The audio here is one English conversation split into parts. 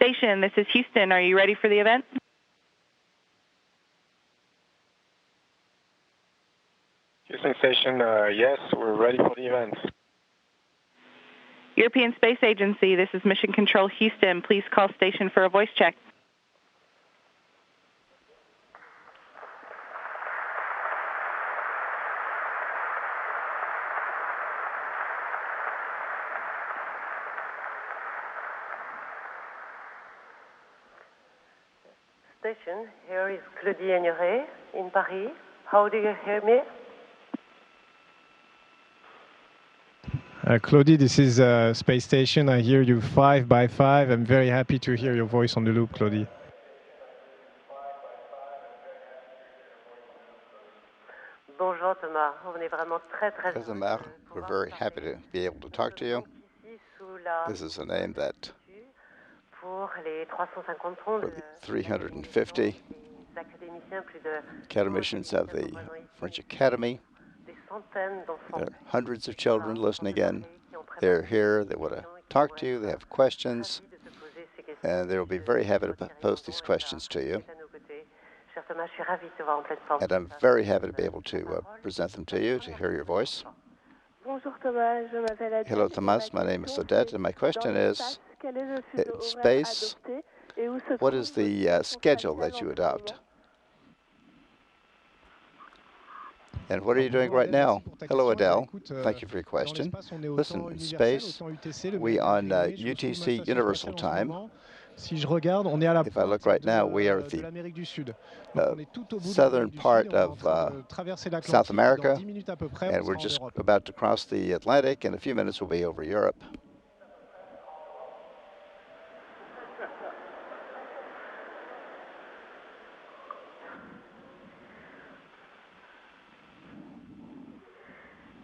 Station, this is Houston. Are you ready for the event? Houston Station, yes, we're ready for the event. European Space Agency, this is Mission Control Houston. Please call station for a voice check. Station, here is Claudie Agnoret in Paris. How do you hear me? Claudie, this is Space Station. I hear you 5 by 5. I'm very happy to hear your voice on the loop, Claudie. Bonjour Thomas, on est vraiment très très heureux. We're very happy to be able to talk to you. This is a name that pour les 350 for the 350 academicians of the French Academy. There are hundreds of children listening in. They're here, they want to talk to you, they have questions, and they'll be very happy to post these questions to you. And I'm very happy to be able to present them to you, to hear your voice. Hello, Thomas. My name is Odette, and my question is, in space, what is the schedule that you adopt? And what are you doing right now? Hello, Adele. Thank you for your question. Listen, in space, we on UTC Universal Time. If I look right now, we are at the southern part of South America, and we're just about to cross the Atlantic. In a few minutes, we'll be over Europe.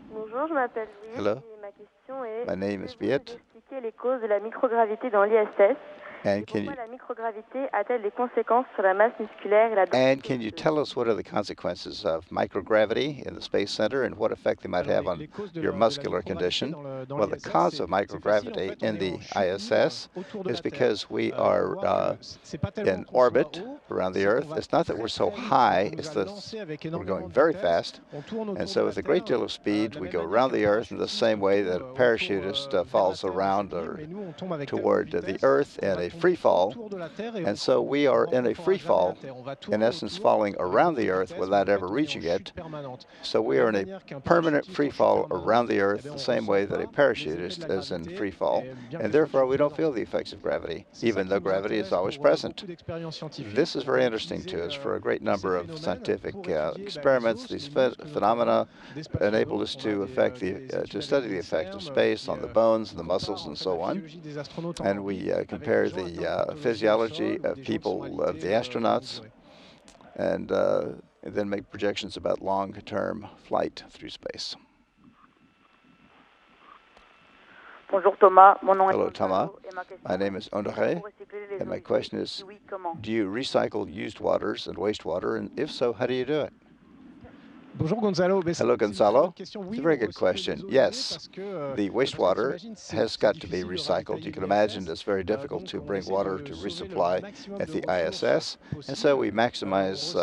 Bonjour, je m'appelle Viet. Hello. Ma question est, my name is Viet. Expliquer les causes de la microgravité dans l'ISS. And can Pourquoi la microgravité a-t-elle des conséquences sur la masse musculaire et la densité? And can you tell us what are the consequences of microgravity in the Space Center and what effect they might have on your muscular condition? Well, the cause of microgravity in the ISS is because we are in orbit around the Earth. It's not that we're so high, it's that we're going very fast. And so with a great deal of speed, we go around the Earth in the same way that a parachutist falls around or toward the Earth in a free fall. And so we are in a free fall, in essence falling around the Earth without ever reaching it. So we are in a permanent free fall around the Earth the same way that a parachutist is in free fall. And therefore we don't feel the effects of gravity, even though gravity is always present. This is very interesting to us. For a great number of scientific experiments, these phenomena enable us to study the effect of space on the bones and the muscles and so on. And we compare the physiology of people, of the astronauts, and then make projections about long-term flight through space. Bonjour Thomas, mon nom Hello, Thomas. My name is André, and my question is, do you recycle used waters and wastewater, and if so, how do you do it? Bonjour Gonzalo. Hello, Gonzalo. It's a very good question. Yes, the wastewater has got to be recycled. You can imagine it's very difficult to bring water to resupply at the ISS, and so we maximize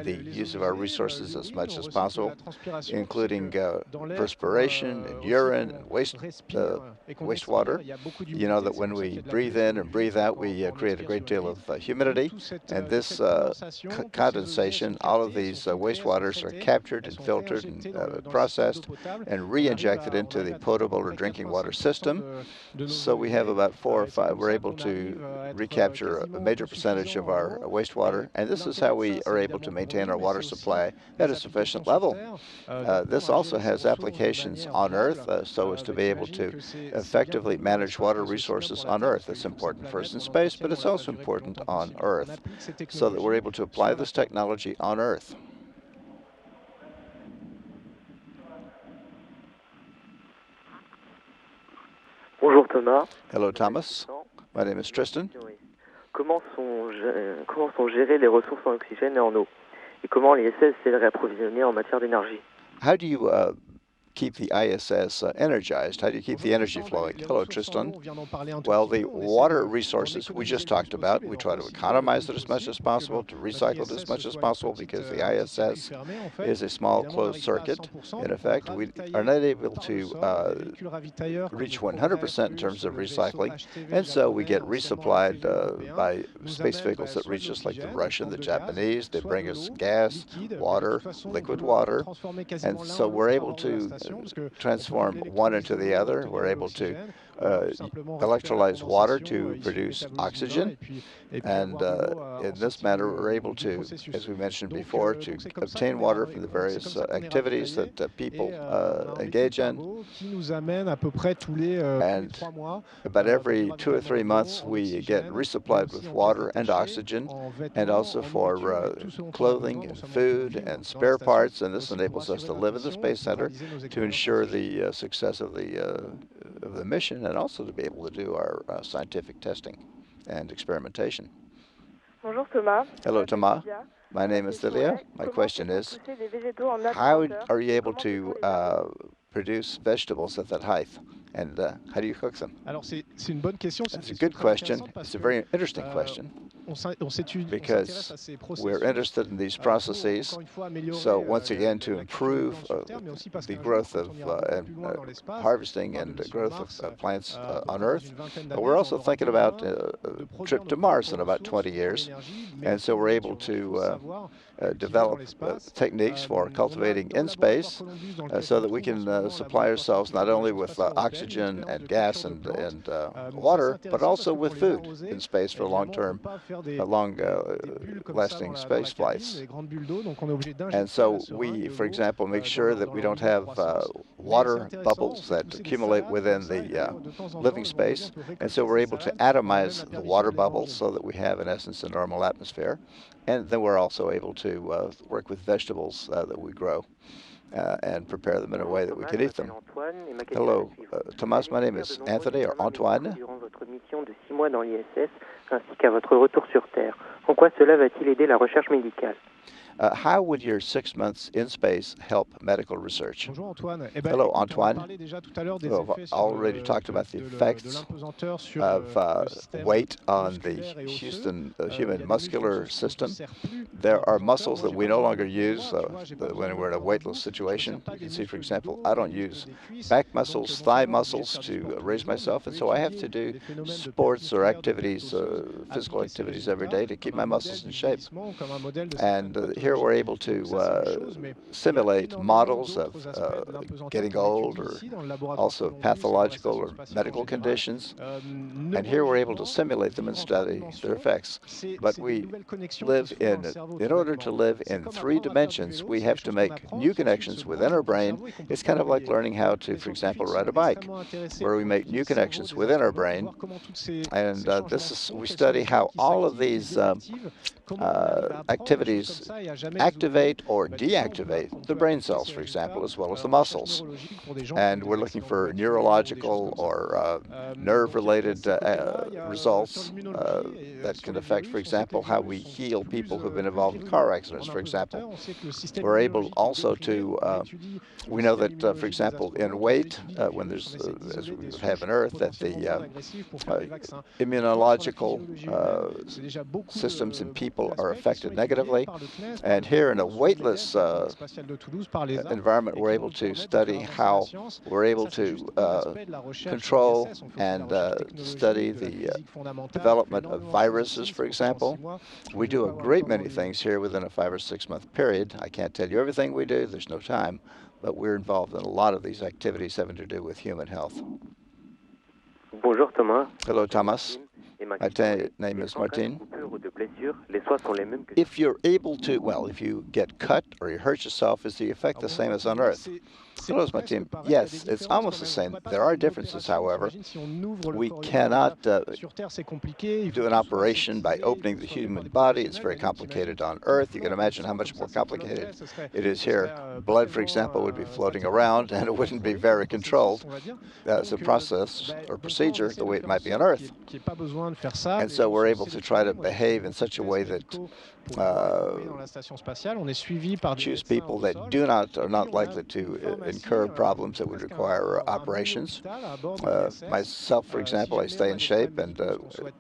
the use of our resources as much as possible, including perspiration and urine and wastewater. You know that when we breathe in and breathe out, we create a great deal of humidity, and this condensation, all of these wastewaters are captured and filtered and processed and re-injected into the potable or drinking water system. So we have about 4 or 5, we're able to recapture a major percentage of our wastewater, and this is how we are able to maintain our water supply at a sufficient level. This also has applications on Earth, so as to be able to effectively manage water resources on Earth. It's important for us in space, but it's also important on Earth, so that we're able to apply this technology on Earth. Bonjour Thomas. Hello Thomas. My name is Tristan. Comment sont gérées les ressources en oxygène et en eau? Et comment l'ISS s'est réapprovisionné en matière d'énergie? How do you keep the ISS energized? How do you keep the energy flowing? Hello, Tristan. Well, the water resources we just talked about, we try to economize it as much as possible, to recycle it as much as possible, because the ISS is a small closed circuit. In effect, we are not able to reach 100% in terms of recycling, and so we get resupplied by space vehicles that reach us, like the Russian, the Japanese. They bring us gas, water, liquid water, and so we're able to transform one into the other. We're able to electrolyze water to produce oxygen, and in this manner we're able to, as we mentioned before, to obtain water from the various activities that people engage in. And about every 2 or 3 months we get resupplied with water and oxygen, and also for clothing and food and spare parts, and this enables us to live in the Space Center to ensure the success of the mission, and also to be able to do our scientific testing and experimentation. Bonjour Thomas. Hello, Thomas. My name is Lilia. My question is, how are you able to produce vegetables at that height? And how do you cook them? That's a good question. It's a very interesting question, because we're interested in these processes. So once again, to improve the growth of harvesting and the growth of plants on Earth. We're also thinking about a trip to Mars in about 20 years. And so we're able to develop techniques for cultivating in space, so that we can supply ourselves not only with oxygen and gas and water, but also with food in space for long-lasting space flights. And so we, for example, make sure that we don't have water bubbles that accumulate within the living space. And so we're able to atomize the water bubbles so that we have, in essence, a normal atmosphere. And then we're also able to work with vegetables that we grow and prepare them in a way that we can eat them. Hello, Thomas. My name is Anthony, or Antoine. Durant votre mission de 6 mois dans l'ISS, ainsi qu'à votre retour sur Terre, en quoi cela va-t-il aider la recherche médicale? How would your 6 months in space help medical research? Hello, Antoine. We've already talked about the effects of weight on the human muscular system. There are muscles that we no longer use when we're in a weightless situation. You can see, for example, I don't use back muscles, thigh muscles to raise myself, and so I have to do sports or activities, physical activities every day to keep my muscles in shape. And here we're able to simulate models of getting old, or also pathological or medical conditions. And here we're able to simulate them and study their effects. But we live in order to live in 3 dimensions, we have to make new connections within our brain. It's kind of like learning how to, for example, ride a bike, where we make new connections within our brain. And we study how all of these activities activate or deactivate the brain cells, for example, as well as the muscles. And we're looking for neurological or nerve-related results that can affect, for example, how we heal people who've been involved in car accidents, for example. We're able also to, we know that, for example, in weight, when there's, as we have on Earth, that the immunological systems in people are affected negatively. And here in a weightless environment, we're able to study how we're able to control and study the development of viruses, for example. We do a great many things here within a 5 or 6 month period. I can't tell you everything we do, there's no time, but we're involved in a lot of these activities having to do with human health. Bonjour Thomas. Hello, Thomas. My name is Martin. If you're able to, well, if you get cut or you hurt yourself, is the effect the same as on Earth? Hello, Martin. Yes, it's almost the same. There are differences, however. We cannot do an operation by opening the human body. It's very complicated on Earth. You can imagine how much more complicated it is here. Blood, for example, would be floating around, and it wouldn't be very controlled as a process or procedure the way it might be on Earth. And so we're able to try to behave in such a way that choose people that are not likely to incur problems that would require operations. Myself, for example, I stay in shape, and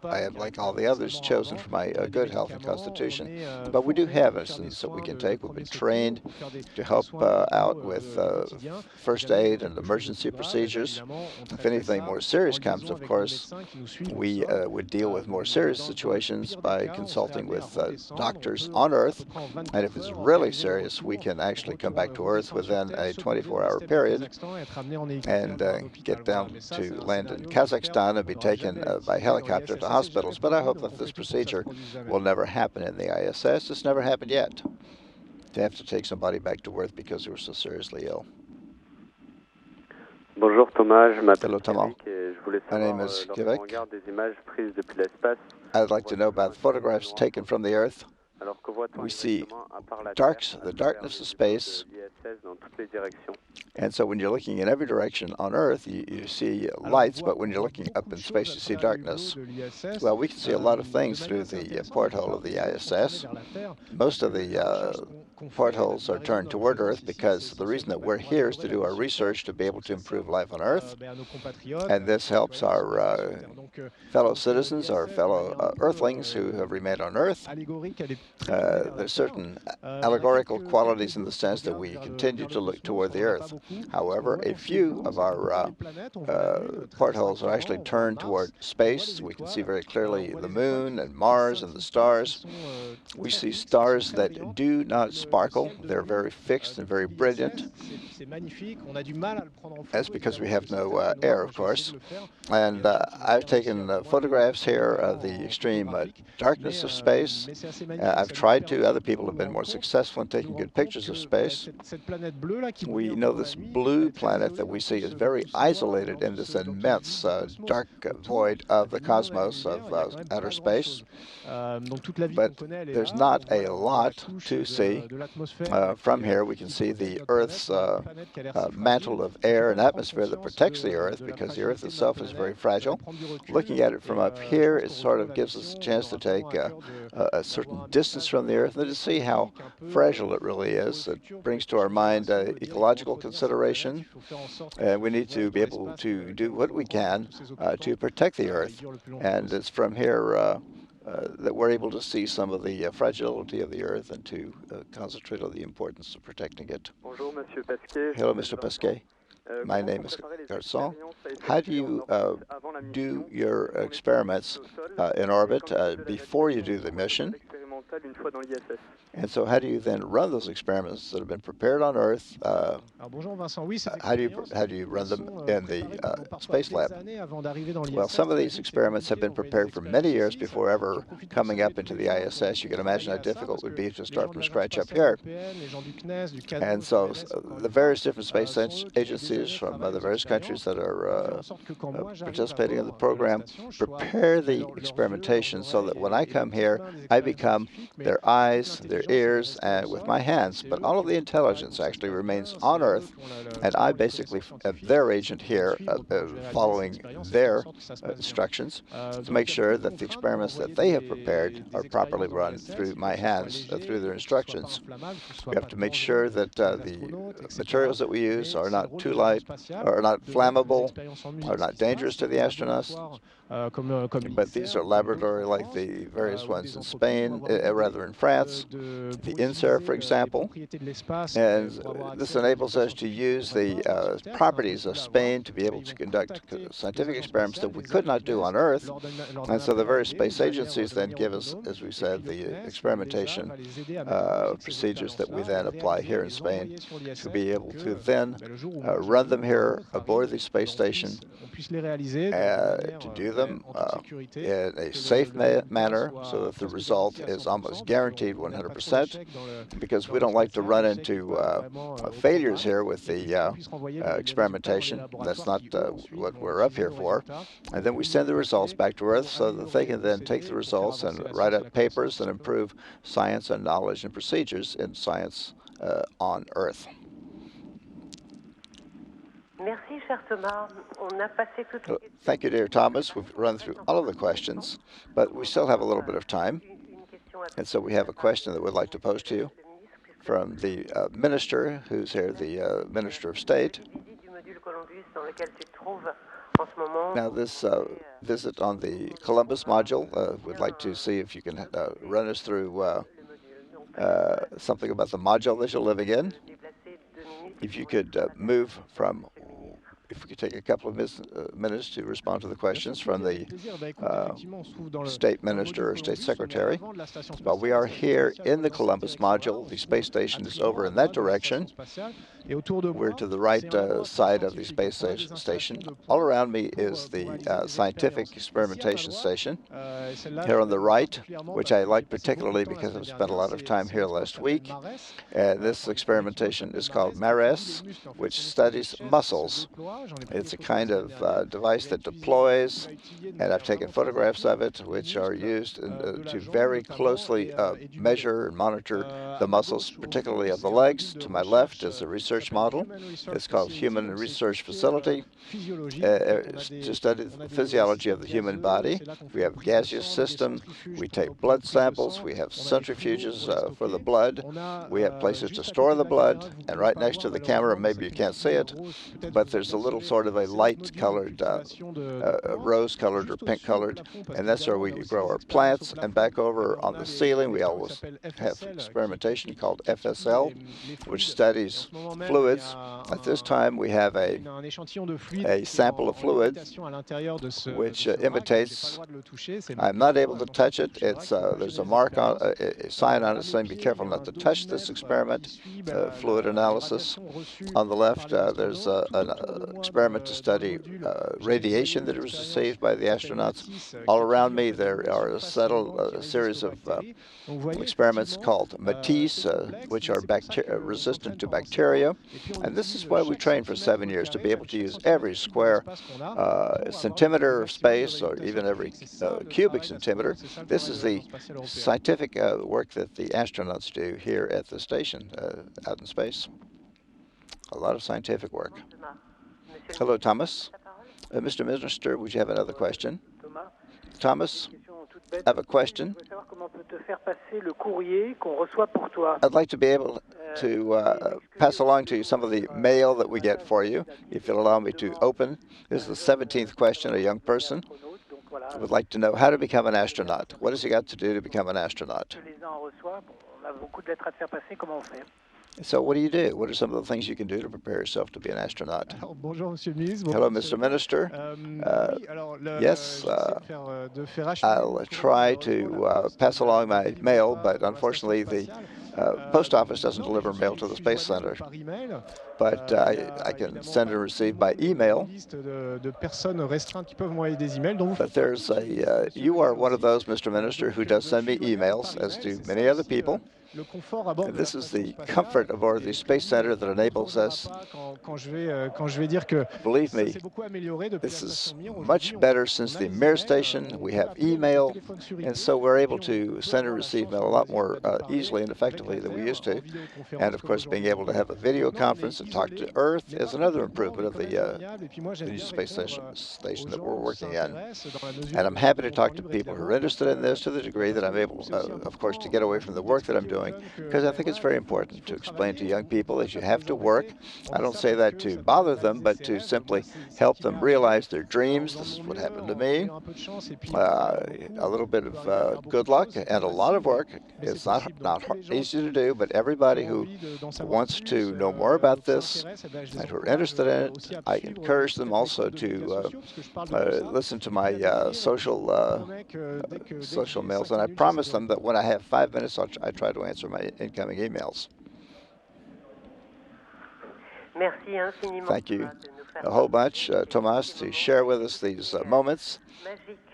I have, like all the others, chosen for my good health and constitution. But we do have instances that we can take. We've been trained to help out with first aid and emergency procedures. If anything more serious comes, of course, we would deal with more serious situations by consulting with doctors on Earth. And if it's really serious, we can actually come back to Earth within a 24-hour period and get down to land in Kazakhstan and be taken by helicopter to hospitals. But I hope that this procedure will never happen in the ISS. It's never happened yet, to have to take somebody back to Earth because they were so seriously ill. Bonjour Thomas, je m'appelle Hello, Thomas. Kivek et je voulais My savoir name is lorsqu'on Kivek. regarde des images prises depuis l'espace. I'd like to know about photographs taken from the Earth. Alors que voit-on We see exactement à part la the darkness of space. l'ISS dans toutes les directions? And so when you're looking in every direction on Earth, you see lights, but when you're looking up in space, you see darkness. Well, we can see a lot of things through the porthole of the ISS. Most of the portholes are turned toward Earth because the reason that we're here is to do our research to be able to improve life on Earth. And this helps our fellow citizens, our fellow Earthlings who have remained on Earth. There's certain allegorical qualities in the sense that we continue to look toward the Earth. However, a few of our portholes are actually turned toward space. We can see very clearly the Moon and Mars and the stars. We see stars that do not sparkle. They're very fixed and very brilliant. That's because we have no air, of course. And I've taken photographs here of the extreme darkness of space. I've tried to. Other people have been more successful in taking good pictures of space. We know this blue planet that we see is very isolated in this immense dark void of the cosmos, of outer space. But there's not a lot to see. From here, we can see the Earth's mantle of air and atmosphere that protects the Earth, because the Earth itself is very fragile. Looking at it from up here, it sort of gives us a chance to take a certain distance from the Earth and to see how fragile it really is. It brings to our mind ecological consideration, and we need to be able to do what we can to protect the Earth. And it's from here that we're able to see some of the fragility of the Earth and to concentrate on the importance of protecting it. Bonjour, Monsieur Pasquet. Hello, Mr. Pasquet. My name is Garçon. How do you do your experiments in orbit before you do the mission? And so how do you then run those experiments that have been prepared on Earth? How do you run them in the space lab? Well, some of these experiments have been prepared for many years before ever coming up into the ISS. You can imagine how difficult it would be to start from scratch up here. And so the various different space agencies from the various countries that are participating in the program prepare the experimentation so that when I come here, I become their eyes, their ears, and with my hands. But all of the intelligence actually remains on Earth, and I basically am their agent here, following their instructions to make sure that the experiments that they have prepared are properly run through my hands, through their instructions. We have to make sure that the materials that we use are not too light, are not flammable, are not dangerous to the astronauts. But these are laboratory like the various ones in Spain, rather in France, the INSER, for example. And this enables us to use the properties of Spain to be able to conduct scientific experiments that we could not do on Earth. And so the various space agencies then give us, as we said, the experimentation procedures that we then apply here in Spain to be able to then run them here aboard the space station, to do them in a safe manner so that the result is almost guaranteed 100%, because we don't like to run into failures here with the experimentation. That's not what we're up here for. And then we send the results back to Earth so that they can then take the results and write up papers and improve science and knowledge and procedures in science on Earth. Merci, cher Thomas. On a passé toutes les questions. Thank you, dear Thomas. We've run through all of the questions, but we still have a little bit of time. And so we have a question that we'd like to pose to you. from the minister, who's here, the Minister of State. Now, this visit on the Columbus module, we'd like to see if you can run us through something about the module that you're living in. If you could move from, if we could take a couple of minutes to respond to the questions from the State Minister or State Secretary. Well, we are here in the Columbus module. The space station is over in that direction. We're to the right side of the space station. All around me is the scientific experimentation station. Here on the right, which I like particularly because I've spent a lot of time here last week. This experimentation is called MARES, which studies muscles. It's a kind of device that deploys, and I've taken photographs of it, which are used to very closely measure and monitor the muscles, particularly of the legs. To my left is a research model. It's called Human Research Facility to study the physiology of the human body. We have gaseous system. We take blood samples. We have centrifuges for the blood. We have places to store the blood. And right next to the camera, maybe you can't see it, but there's a little sort of a light-colored, rose-colored or pink-colored, and that's where we grow our plants. And back over on the ceiling, we always have experimentation called FSL, which studies fluids. At this time, we have a sample of fluid which imitates. I'm not able to touch it. It's there's a mark on a sign on it saying, "Be careful not to touch this experiment." Fluid analysis. On the left, there's an experiment to study radiation that was received by the astronauts. All around me, there are a series of experiments called Matisse, which are resistant to bacteria. And this is why we trained for 7 years, to be able to use every square centimeter of space, or even every cubic centimeter. This is the scientific work that the astronauts do here at the station out in space. A lot of scientific work. Hello, Thomas. Mr. Minister, would you have another question? Thomas, I have a question. I'd like to be able to pass along to you some of the mail that we get for you, if you'll allow me to open. This is the 17th question, a young person would like to know how to become an astronaut. What has he got to do to become an astronaut? So what do you do? What are some of the things you can do to prepare yourself to be an astronaut? Hello, Mr. Minister. Yes, I'll try to pass along my mail, but unfortunately the post office doesn't deliver mail to the Space Center. But I can send and receive by email. But there's you are one of those, Mr. Minister, who does send me emails, as do many other people. And this is the comfort aboard the Space Center that enables us. Believe me, this is much better since the Mir station. We have email, and so we're able to send and receive mail a lot more easily and effectively than we used to. And of course, being able to have a video conference and talk to Earth is another improvement of the space station that we're working in. And I'm happy to talk to people who are interested in this to the degree that I'm able, of course, to get away from the work that I'm doing, because I think it's very important to explain to young people that you have to work. I don't say that to bother them, but to simply help them realize their dreams. This is what happened to me. A little bit of good luck and a lot of work. It's not easy to do, but everybody who wants to know more about this and who are interested in it, I encourage them also to listen to my social mails, and I promise them that when I have 5 minutes, I try to answer my incoming emails. Thank you a whole bunch, Thomas, to share with us these moments.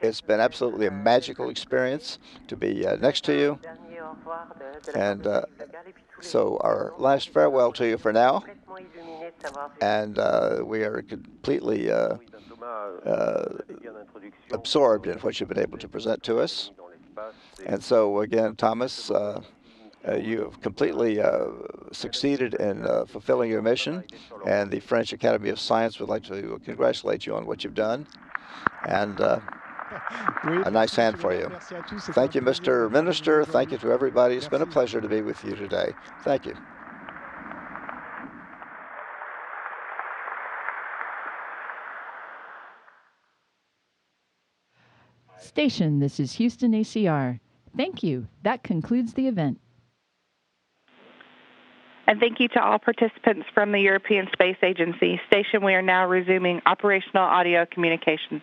It's been absolutely a magical experience to be next to you. And so our last farewell to you for now. And we are completely absorbed in what you've been able to present to us. And so again, Thomas, you have completely succeeded in fulfilling your mission, and the French Academy of Science would like to congratulate you on what you've done. And A nice hand for you. Thank you, Mr. Minister. Thank you to everybody. It's been a pleasure to be with you today. Thank you. Station, this is Houston ACR. Thank you. That concludes the event. And thank you to all participants from the European Space Agency. Station, we are now resuming operational audio communications.